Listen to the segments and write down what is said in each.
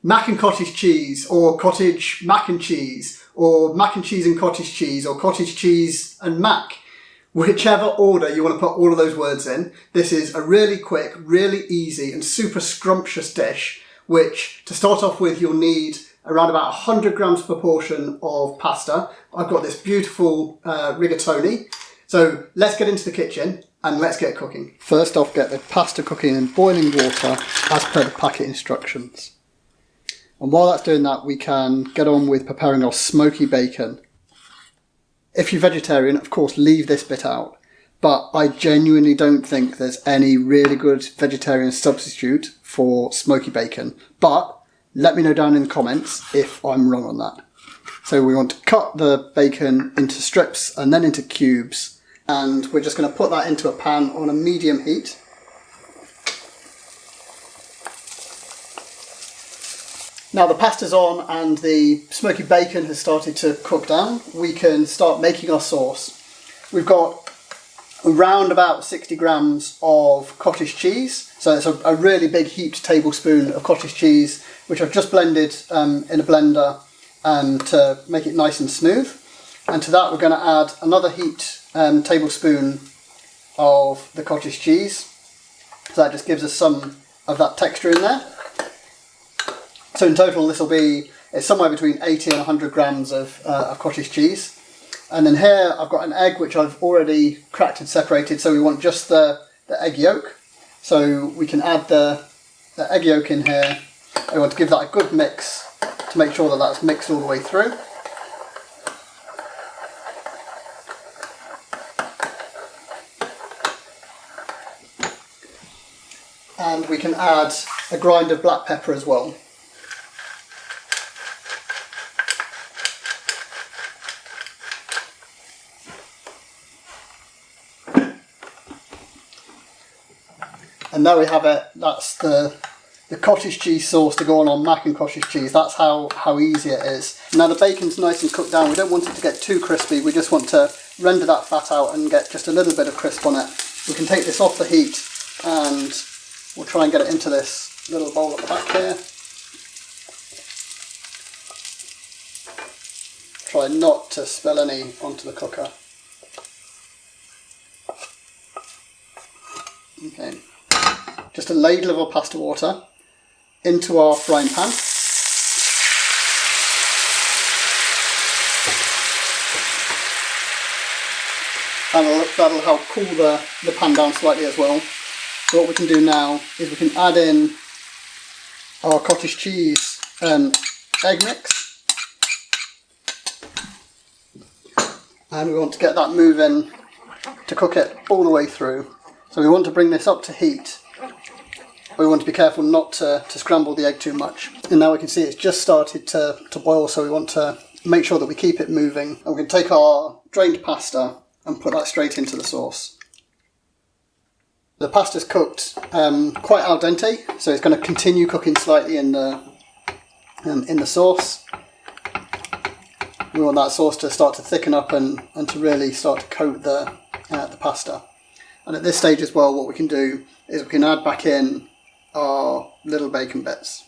mac and cottage cheese, or cottage mac and cheese, or mac and cheese and cottage cheese, or cottage cheese and mac. Whichever order you want to put all of those words in, this is a really quick, really easy and super scrumptious dish, which to start off with you'll need around about 100 grams per portion of pasta. I've got this beautiful rigatoni. So let's get into the kitchen and let's get cooking. First off, get the pasta cooking in boiling water as per the packet instructions. And while that's doing that, we can get on with preparing our smoky bacon. If you're vegetarian, of course, leave this bit out. But I genuinely don't think there's any really good vegetarian substitute for smoky bacon. But let me know down in the comments if I'm wrong on that. So we want to cut the bacon into strips and then into cubes. And we're just going to put that into a pan on a medium heat. Now the pasta's on and the smoky bacon has started to cook down. We can start making our sauce. We've got around about 60 grams of cottage cheese. So it's a really big heaped tablespoon of cottage cheese, which I've just blended in a blender to make it nice and smooth. And to that we're going to add another heaped tablespoon of the cottage cheese. So that just gives us some of that texture in there. So in total this will be somewhere between 80 and 100 grams of cottage cheese. And then here I've got an egg which I've already cracked and separated, so we want just the egg yolk. So we can add the egg yolk in here. I want to give that a good mix to make sure that that's mixed all the way through. And we can add a grind of black pepper as well. And there we have it. That's the cottage cheese sauce to go on mac and cottage cheese. That's how easy it is. Now the bacon's nice and cooked down. We don't want it to get too crispy. We just want to render that fat out and get just a little bit of crisp on it. We can take this off the heat and we'll try and get it into this little bowl at the back here. Try not to spill any onto the cooker. Okay. Just a ladle of our pasta water into our frying pan. And that'll help cool the pan down slightly as well. So what we can do now is we can add in our cottage cheese egg mix. And we want to get that moving to cook it all the way through. So we want to bring this up to heat. We want to be careful not to scramble the egg too much. And now we can see it's just started to boil, so we want to make sure that we keep it moving. And we can take our drained pasta and put that straight into the sauce. The pasta's cooked quite al dente, so it's going to continue cooking slightly in the sauce. We want that sauce to start to thicken up and to really start to coat the pasta. And at this stage as well, what we can do is we can add back in our little bacon bits.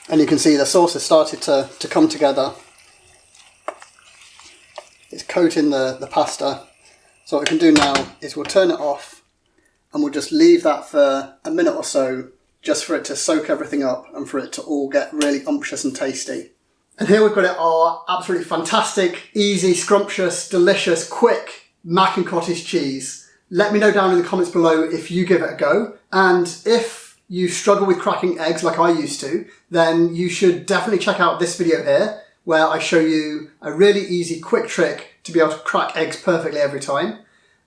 And you can see the sauce has started to come together. It's coating the pasta. So what we can do now is we'll turn it off and we'll just leave that for a minute or so, just for it to soak everything up and for it to all get really unctuous and tasty. And here we've got it, our absolutely fantastic, easy, scrumptious, delicious, quick mac and cottage cheese. Let me know down in the comments below if you give it a go. And if you struggle with cracking eggs like I used to, then you should definitely check out this video here, where I show you a really easy, quick trick to be able to crack eggs perfectly every time.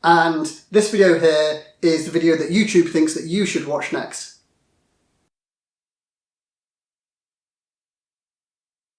And this video here is the video that YouTube thinks that you should watch next.